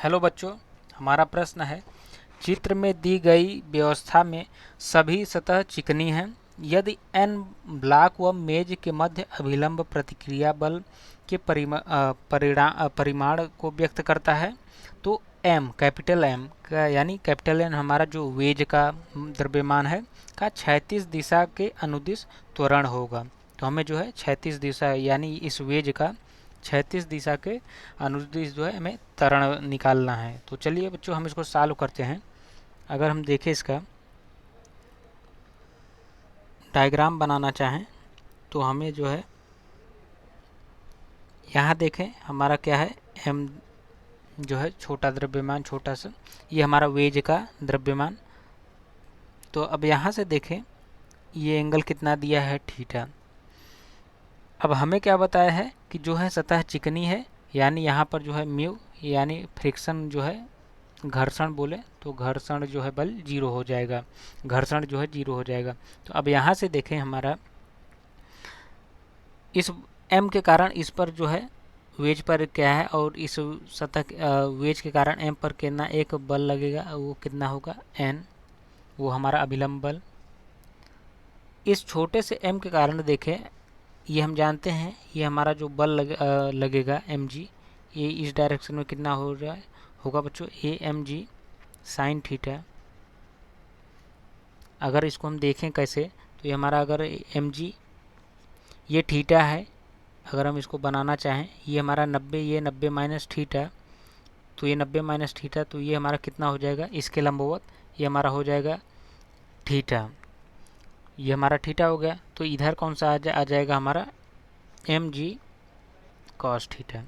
Hello बच्चों, हमारा प्रश्न है चित्र में दी गई व्यवस्था में सभी सतह चिकनी हैं। यदि n ब्लॉक व मेज के मध्य अभिलंब प्रतिक्रिया बल के परिमाण को व्यक्त करता है तो m कैपिटल M का यानी कैपिटल N हमारा जो वेज का द्रव्यमान है का क्षैतिज दिशा के अनुदिश त्वरण होगा। तो हमें जो है क्षैतिज दिशा यानी इस वेज का क्षैतिज दिशा के अनुदिश जो है हमें त्वरण निकालना है। तो चलिए बच्चों हम इसको सॉल्व करते हैं। अगर हम देखें इसका डायग्राम बनाना चाहें तो हमें जो है यहाँ देखें हमारा क्या है m जो है छोटा द्रव्यमान छोटा सा, ये हमारा वेज का द्रव्यमान। तो अब यहाँ से देखें ये एंगल कितना दिया है थीटा। अब हमें क्या बताया है कि जो है सतह चिकनी है यानी यहाँ पर जो है म्यू यानी फ्रिक्शन जो है घर्षण बोले तो घर्षण जो है बल जीरो हो जाएगा, घर्षण जो है जीरो हो जाएगा। तो अब यहाँ से देखें हमारा इस m के कारण इस पर जो है वेज पर क्या है और इस सतह वेज के कारण m पर कितना एक बल लगेगा, वो कितना होगा n, वो हमारा अभिलंब बल। इस छोटे से m के कारण देखें ये हम जानते हैं ये हमारा जो बल लगेगा mg, ये इस डायरेक्शन में कितना हो रहा है होगा बच्चों A M G sine theta. अगर इसको हम देखें कैसे तो ये हमारा अगर एम जी ये थीटा है, अगर हम इसको बनाना चाहें ये हमारा 90 ये 90 माइनस थीटा, तो ये 90 माइनस थीटा तो ये हमारा कितना हो जाएगा इसके लंबवत, ये हमारा हो जाएगा थीटा, ये हमारा थीटा हो गया। तो इधर कौन सा आ जाएगा हमारा M G cos theta,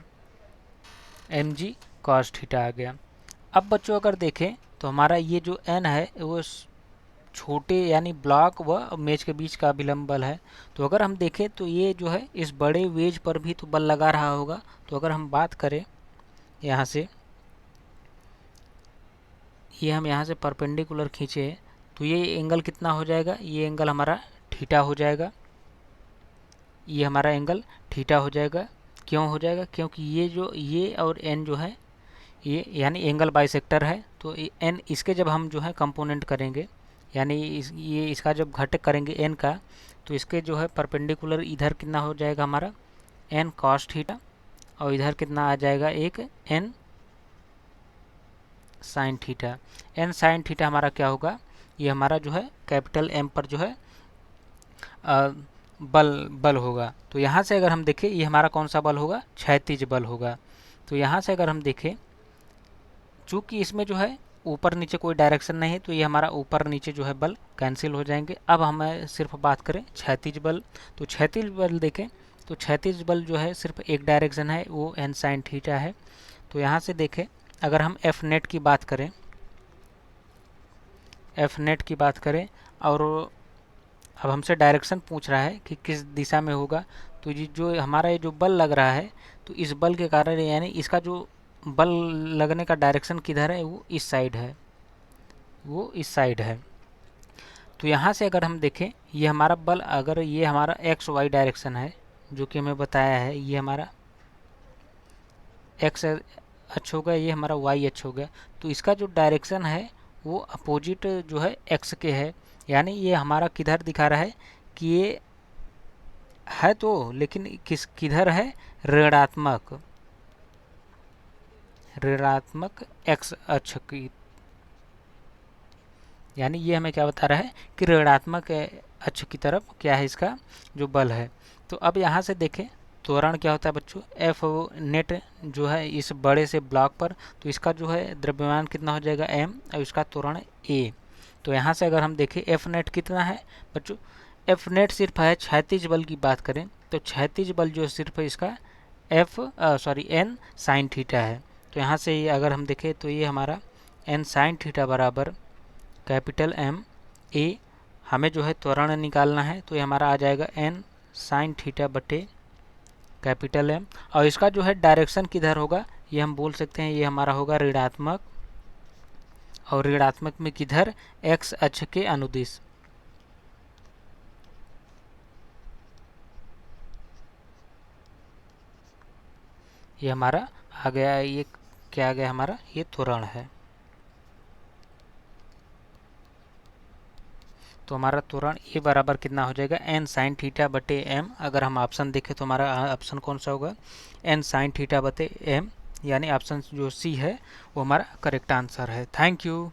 M G cos theta आ गया। अब बच्चों अगर देखें तो हमारा ये जो n है वो छोटे यानी ब्लॉक व मेज के बीच का अभिलंब बल है। तो अगर हम देखें तो ये जो है इस बड़े वेज पर भी तो बल लगा रहा होगा। तो अगर हम बात करें यहाँ से, ये हम यहाँ से परपेंडिकुलर खींचे तो ये एंगल कितना हो जाएगा, ये एंगल हमारा थीटा हो जाएगा, ये हमारा एंगल थीटा हो जाएगा। क्यों हो जाएगा, क्योंकि ये जो ये और n जो है ये यानी एंगल बाइसेक्टर है। तो n इसके जब हम जो है कंपोनेंट करेंगे यानी ये इसका जब घटक करेंगे n का, तो इसके जो है परपेंडिकुलर इधर कितना हो जाएगा हमारा n cos थीटा और इधर कितना आ जाएगा एक n sin theta. n sin theta हमारा क्या होगा, ये हमारा जो है कैपिटल M पर जो है बल होगा। तो यहाँ से अगर हम देखें ये हमारा कौन सा बल होगा, क्षैतिज बल होगा। तो यहाँ से अगर हम देखें चूँकि इसमें जो है ऊपर नीचे कोई डायरेक्शन नहीं है तो ये हमारा ऊपर नीचे जो है बल कैंसिल हो जाएंगे। अब हमें सिर्फ बात करें क्षैतिज बल, तो क्षैतिज बल देखें तो क्षैतिज बल जो है सिर्फ एक डायरेक्शन है, वो n sin थीटा है। तो यहाँ से देखें अगर हम एफ नेट की बात करें, एफ नेट की बात करें और अब हमसे डायरेक्शन पूछ रहा है कि किस दिशा में होगा, तो ये जो हमारा ये जो बल लग रहा है तो इस बल के कारण यानी इसका जो बल लगने का डायरेक्शन किधर है, वो इस साइड है, वो इस साइड है। तो यहाँ से अगर हम देखें ये हमारा बल अगर ये हमारा एक्स वाई डायरेक्शन है जो कि हमें बताया है, ये हमारा एक्स अक्ष हो गया, ये हमारा वाई अक्ष हो गया। तो इसका जो डायरेक्शन है वो अपोजिट जो है एक्स के है, यानी ये हमारा किधर दिखा रहा है कि ये है तो लेकिन किधर है, ऋणात्मक, ऋणात्मक एक्स अक्ष की, यानी ये हमें क्या बता रहा है कि ऋणात्मक अक्ष की तरफ क्या है इसका जो बल है। तो अब यहाँ से देखें त्वरण क्या होता है बच्चों, एफ नेट जो है इस बड़े से ब्लॉक पर, तो इसका जो है द्रव्यमान कितना हो जाएगा m और इसका त्वरण a। तो यहाँ से अगर हम देखें एफ नेट कितना है बच्चों, एफ नेट सिर्फ है क्षैतिज बल की बात करें तो क्षैतिज बल जो सिर्फ इसका n साइन थीटा है। तो यहाँ से अगर हम देखें तो ये हमारा n साइन थीटा बराबर कैपिटल M a, हमें जो है त्वरण निकालना है तो ये हमारा आ जाएगा n साइन थीटा बटे कैपिटल M, और इसका जो है डायरेक्शन किधर होगा ये हम बोल सकते हैं ये हमारा होगा ऋणात्मक, और ऋणात्मक में किधर, x अक्ष के अनुदिश। ये हमारा आ गया, ये क्या आ गया हमारा, ये त्वरण है। तो हमारा त्वरण ए बराबर कितना हो जाएगा, एन साइन थीटा बटे एम। अगर हम ऑप्शन देखें तो हमारा ऑप्शन कौन सा होगा, एन साइन थीटा बटे एम, यानी ऑप्शन जो सी है वो हमारा करेक्ट आंसर है। Thank you.